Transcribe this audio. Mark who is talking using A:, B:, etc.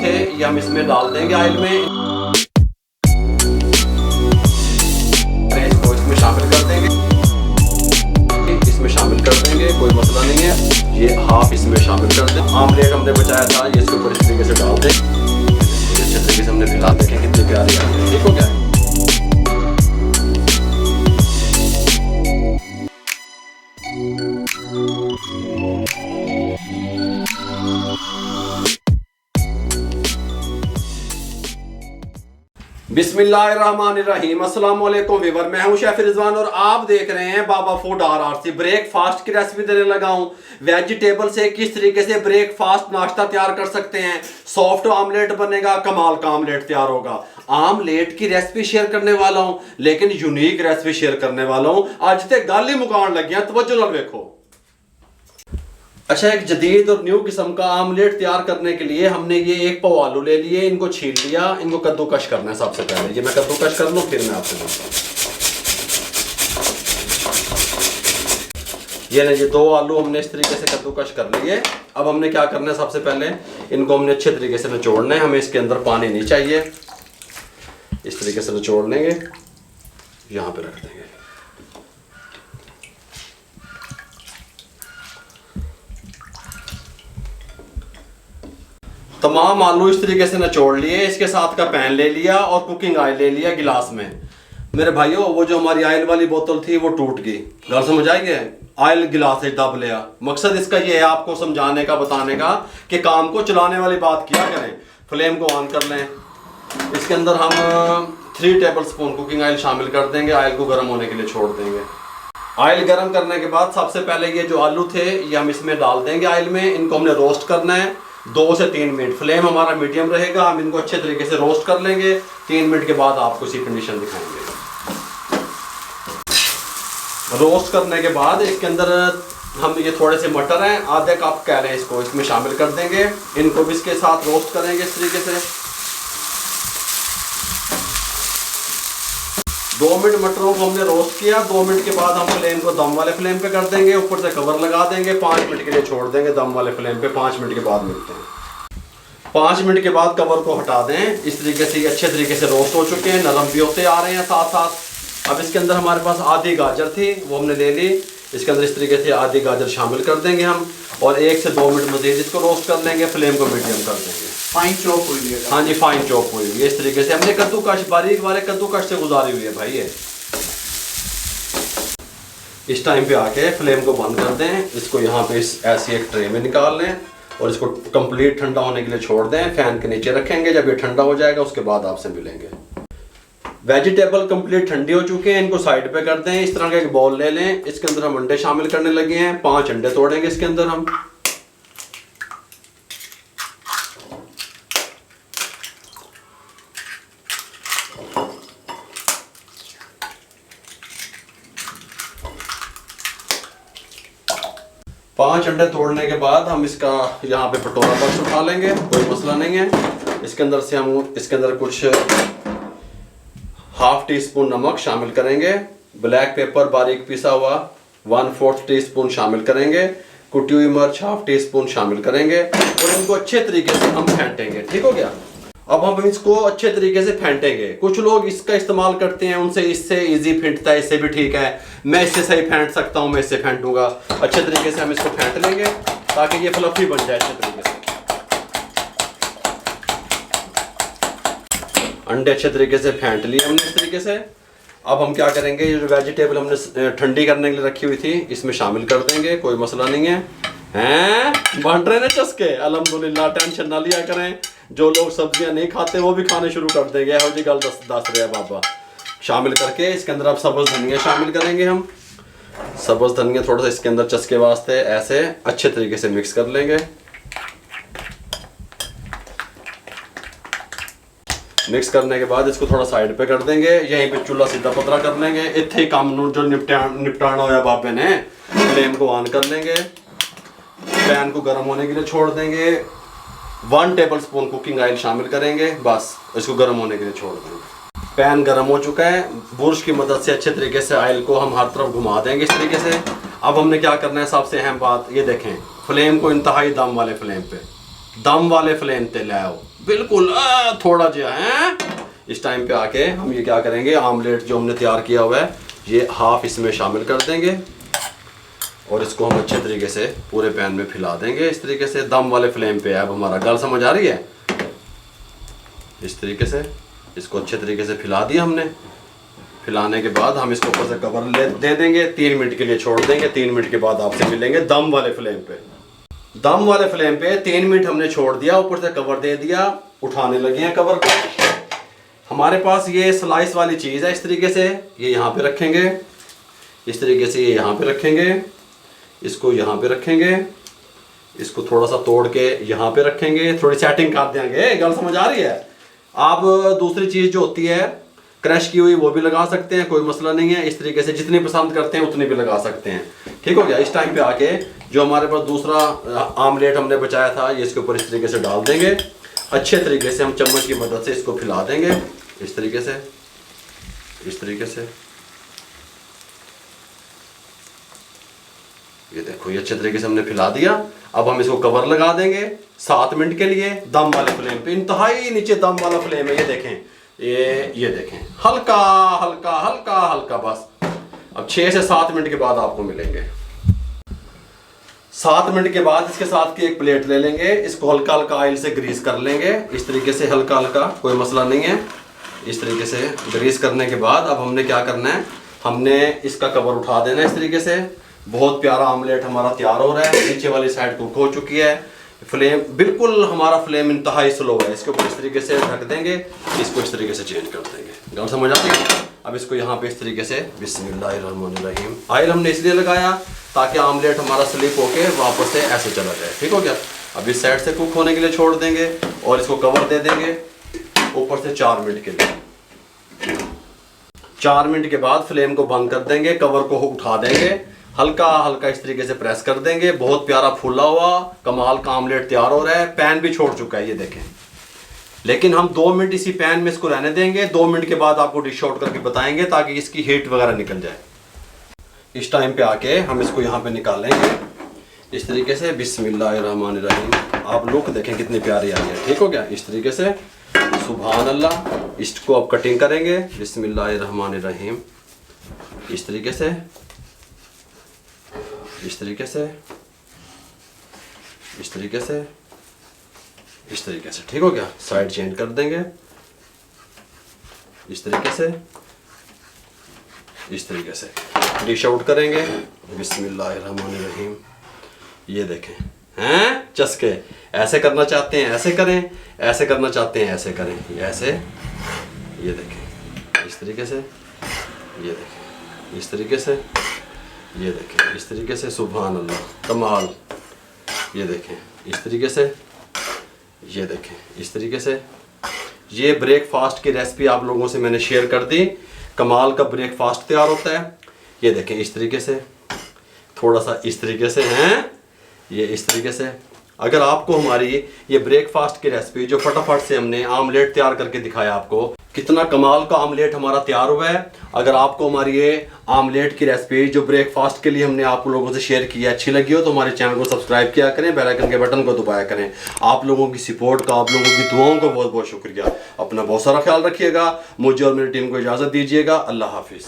A: थे ये हम इसमें डाल देंगे ऑयल में, इसको इसमें शामिल कर देंगे, इसमें शामिल कर देंगे, कोई मसला नहीं है। ये हाफ इसमें शामिल कर दें। आमलेट हमने बचाया था ये इसके ऊपर इस तरीके से डाल दें, अच्छे तरीके से हमने फिलहाल देखें कितनी प्यारी आ रही है। ठीक हो गया। बिस्मिल्लाहिर्रहमानिर्रहीम, अस्सलाम वालेकुम व्यूअर, मैं हूं शेफ रिजवान और आप देख रहे हैं बाबा फूड RRC। ब्रेकफास्ट की रेसिपी देने लगा हूं। वेजिटेबल से किस तरीके से ब्रेकफास्ट नाश्ता तैयार कर सकते हैं। सॉफ्ट ऑमलेट बनेगा, कमाल का ऑमलेट तैयार होगा। आमलेट की रेसिपी शेयर करने वाला हूं, लेकिन यूनिक रेसिपी शेयर करने वाला हूं। आज ते गल ही मुकान लग गया, तवज्जो नाल देखो। अच्छा, एक जदीद और न्यू किस्म का आमलेट तैयार करने के लिए हमने ये 1 पाव आलू ले लिए, इनको छील लिया, इनको कद्दूकश करना है। सबसे पहले ये मैं कद्दूकश कर लूँ, फिर मैं आपसे बताऊँ। ये 2 आलू हमने इस तरीके से कद्दूकश कर लिए। अब हमने क्या करना है, सबसे पहले इनको हमने अच्छे तरीके से निचोड़ना है। हमें इसके अंदर पानी नहीं चाहिए। इस तरीके से निचोड़ लेंगे, यहाँ पे रख देंगे। तमाम आलू इस तरीके से निचोड़ लिए। इसके साथ का पैन ले लिया और कुकिंग ऑयल ले लिया गिलास में। मेरे भाइयों, वो जो हमारी ऑयल वाली बोतल थी वो टूट गई। घर समझ आई है, ऑयल गिलास से दब लिया। मकसद इसका ये है आपको समझाने का, बताने का कि काम को चलाने वाली बात किया करें। फ्लेम को ऑन कर लें। इसके अंदर हम 3 टेबल स्पून कुकिंग ऑयल शामिल कर देंगे। ऑयल को गर्म होने के लिए छोड़ देंगे। ऑयल गर्म करने के बाद सबसे पहले ये जो आलू थे ये हम इसमें डाल देंगे ऑयल में। इनको हमने रोस्ट करना है 2 से 3 मिनट। फ्लेम हमारा मीडियम रहेगा। हम इनको अच्छे तरीके से रोस्ट कर लेंगे। 3 मिनट के बाद आपको इसी कंडीशन दिखाएंगे। रोस्ट करने के बाद इसके अंदर हम ये थोड़े से मटर हैं, आधे कप कह लें इसको, इसमें शामिल कर देंगे। इनको भी इसके साथ रोस्ट करेंगे इस तरीके से। 2 मिनट मटरों को हमने रोस्ट किया। 2 मिनट के बाद हम फ्लेम को दम वाले फ्लेम पे कर देंगे। ऊपर से कवर लगा देंगे। 5 मिनट के लिए छोड़ देंगे दम वाले फ्लेम पे। 5 मिनट के बाद मिलते हैं। 5 मिनट के बाद कवर को हटा दें। इस तरीके से ये अच्छे तरीके से रोस्ट हो चुके हैं, नरम भी होते आ रहे हैं साथ साथ। अब इसके अंदर हमारे पास आधी गाजर थी, वो हमने ले ली। इसके अंदर इस तरीके से आधी गाजर शामिल कर देंगे हम और 1 से 2 मिनट मजीद इसको रोस्ट कर लेंगे। फ्लेम को मीडियम कर देंगे।
B: फाइन चॉप हुई है।
A: हाँ जी, फाइन चॉप हुई है। इस तरीके से हमने कद्दूकश, बारीक वाले कद्दूकश से गुजारी हुई है भाई। ये इस टाइम पे आके फ्लेम को बंद कर दें। इसको यहाँ पे ऐसी एक ट्रे में निकाल लें और इसको कंप्लीट ठंडा होने के लिए छोड़ दें। फैन के नीचे रखेंगे। जब ये ठंडा हो जाएगा उसके बाद आपसे मिलेंगे। वेजिटेबल कंप्लीट ठंडी हो चुके हैं, इनको साइड पे कर दें। इस तरह का एक बाउल ले लें। इसके अंदर हम अंडे शामिल करने लगे हैं। 5 अंडे तोड़ेंगे इसके अंदर हम। पांच अंडे तोड़ने के बाद हम इसका यहाँ पे कटोरा बक्स उठा लेंगे, कोई मसला नहीं है। इसके अंदर से हम इसके अंदर कुछ ½ टीस्पून नमक शामिल करेंगे। ब्लैक पेपर बारीक पिसा हुआ 1/4 टीस्पून शामिल करेंगे। कुटी हुई मिर्च ½ टीस्पून शामिल करेंगे और इनको अच्छे तरीके से हम फेंटेंगे। ठीक हो गया। अब हम इसको अच्छे तरीके से फेंटेंगे। कुछ लोग इसका इस्तेमाल करते हैं, उनसे इससे इजी फेंटता है, इससे भी ठीक है। मैं इससे सही फेंट सकता हूँ, मैं इससे फेंटूंगा। अच्छे तरीके से हम इसको फेंट लेंगे ताकि ये फ्लफी बन जाए अच्छे तरीके से। अंडे अच्छे तरीके से फेंट लिए हमने इस तरीके से। अब हम क्या करेंगे, ये जो वेजिटेबल हमने ठंडी करने के लिए रखी हुई थी इसमें शामिल कर देंगे, कोई मसला नहीं है। हैं बन रहे हैं चस्के, अल्हम्दुलिल्लाह। टेंशन ना लिया करें। जो लोग सब्जियां नहीं खाते वो भी खाने शुरू कर देंगे। ऐहो जी गल दस रहे हैं बाबा। शामिल करके इसके अंदर अब सब्ज़ धनिया शामिल करेंगे हम। सब्ज़ धनिया थोड़ा सा इसके अंदर चस्के वास्ते ऐसे अच्छे तरीके से मिक्स कर लेंगे। मिक्स करने के बाद इसको थोड़ा साइड पे कर देंगे। यहीं पे चूल्हा सीधा पतला कर लेंगे। इतने काम जो निपटाना होया बाबे ने। फ्लेम को ऑन कर लेंगे। पैन को गर्म होने के लिए छोड़ देंगे। 1 टेबल स्पून कुकिंग ऑयल शामिल करेंगे। बस इसको गर्म होने के लिए छोड़ देंगे। पैन गर्म हो चुका है। बुर्श की मदद से अच्छे तरीके से ऑयल को हम हर तरफ घुमा देंगे इस तरीके से। अब हमने क्या करना है, सबसे अहम बात ये देखें, फ्लेम को इंतहाई दम वाले फ्लेम पे, दम वाले फ्लेम पे ले आओ। बिल्कुल थोड़ा जो है। इस टाइम पे आके हम ये क्या करेंगे, आमलेट जो हमने तैयार किया हुआ है ये हाफ इसमें शामिल कर देंगे और इसको हम अच्छे तरीके से पूरे पैन में फैला देंगे। इस तरीके से दम वाले फ्लेम पे है। अब हमारा गल समझ आ रही है। इस तरीके से इसको अच्छे तरीके से फैला दिया हमने। फैलाने के बाद हम इसको ऊपर से कवर दे देंगे, 3 मिनट के लिए छोड़ देंगे। 3 मिनट के बाद आपसे मिलेंगे दम वाले फ्लेम पे। दम वाले फ्लेम पे 3 मिनट हमने छोड़ दिया, ऊपर से कवर दे दिया। उठाने लगे हैं कवर को। हमारे पास ये स्लाइस वाली चीज़ है। इस तरीके से ये यहाँ पे रखेंगे, इस तरीके से ये यहाँ पे रखेंगे, इसको यहाँ पे रखेंगे, इसको थोड़ा सा तोड़ के यहाँ पे रखेंगे, थोड़ी सेटिंग कर देंगे। गल समझ आ रही है। आप दूसरी चीज़ जो होती है क्रश की हुई वो भी लगा सकते हैं, कोई मसला नहीं है। इस तरीके से जितनी पसंद करते हैं उतनी भी लगा सकते हैं। ठीक हो गया। इस टाइम पे आके जो हमारे पास दूसरा आमलेट हमने बचाया था ये इसके ऊपर इस तरीके से डाल देंगे। अच्छे तरीके से हम चम्मच की मदद से इसको फैला देंगे। इस तरीके से, इस तरीके से। ये देखो ये अच्छे तरीके से हमने फैला दिया। अब हम इसको कवर लगा देंगे 7 मिनट के लिए दम वाले फ्लेम पे। इंतहाई नीचे दम वाला फ्लेम है। ये देखें, ये देखें, हल्का हल्का हल्का हल्का बस। अब 6 से 7 मिनट के बाद आपको मिलेंगे। 7 मिनट के बाद इसके साथ की एक प्लेट ले लेंगे, इसको हल्का हल्का ऑयल से ग्रीस कर लेंगे। इस तरीके से हल्का हल्का, कोई मसला नहीं है। इस तरीके से ग्रीस करने के बाद अब हमने क्या करना है, हमने इसका कवर उठा देना है। इस तरीके से बहुत प्यारा आमलेट हमारा तैयार हो रहा है। नीचे वाली साइड कुक हो चुकी है। फ्लेम बिल्कुल हमारा फ्लेम इंतहाई स्लो है। इसके ऊपर इस तरीके से ढक देंगे, इसको इस तरीके से चेंज कर देंगे। गल समझ आती है। अब इसको यहाँ पे इस तरीके से बिस्मिल्लाहिर्रहमानिर्रहीम। ऑयल हमने इसलिए लगाया ताकि आमलेट हमारा स्लिप होके वापस से ऐसे चला जाए। ठीक हो गया। अब इस साइड से कुक होने के लिए छोड़ देंगे और इसको कवर दे देंगे ऊपर से 4 मिनट के लिए। 4 मिनट के बाद फ्लेम को बंद कर देंगे, कवर को उठा देंगे, हल्का हल्का इस तरीके से प्रेस कर देंगे। बहुत प्यारा फूला हुआ कमाल का आमलेट तैयार हो रहा है। पैन भी छोड़ चुका है, ये देखें। लेकिन हम 2 मिनट इसी पैन में इसको रहने देंगे। 2 मिनट के बाद आपको डिश आउट करके बताएंगे ताकि इसकी हीट वगैरह निकल जाए। इस टाइम पे आके हम इसको यहाँ पे निकालेंगे इस तरीके से। बिस्मिल्लाहिर्रहमानिर्रहीम। आप लुक देखें कितनी प्यारी आ रही है। ठीक हो गया। इस तरीके से सुभान अल्लाह। इसको अब कटिंग करेंगे बिस्मिल्लाहिर्रहमानिर्रहीम। इस तरीके से, इस तरीके से, इस तरीके से, इस तरीके से। ठीक हो गया। साइड चेंज कर देंगे इस तरीके से, इस तरीके से डिश आउट करेंगे बिस्मिल्लाहिर्रहमानिर्रहीम। ये देखें हैं चस्के। ऐसे करना चाहते हैं ऐसे करें, ऐसे करना चाहते हैं ऐसे करें, ऐसे। ये देखें इस तरीके से, ये देखें इस तरीके से, ये देखें इस तरीके से। सुभान अल्लाह कमाल। ये देखें इस तरीके से, ये देखें इस तरीके से। ये ब्रेकफास्ट की रेसिपी आप लोगों से मैंने शेयर कर दी। कमाल का ब्रेकफास्ट तैयार होता है। ये देखें इस तरीके से, थोड़ा सा इस तरीके से हैं, ये इस तरीके से। अगर आपको हमारी ये ब्रेकफास्ट की रेसिपी जो फटाफट से हमने आमलेट तैयार करके दिखाया, आपको कितना कमाल का आमलेट हमारा तैयार हुआ है। अगर आपको हमारी ये आमलेट की रेसिपी जो ब्रेकफास्ट के लिए हमने आप लोगों से शेयर की है अच्छी लगी हो तो हमारे चैनल को सब्सक्राइब किया करें, बेल आइकन के बटन को दबाया करें। आप लोगों की सपोर्ट का, आप लोगों की दुआओं का बहुत बहुत शुक्रिया। अपना बहुत सारा ख्याल रखिएगा। मुझे और मेरी टीम को इजाज़त दीजिएगा। अल्लाह हाफिज़।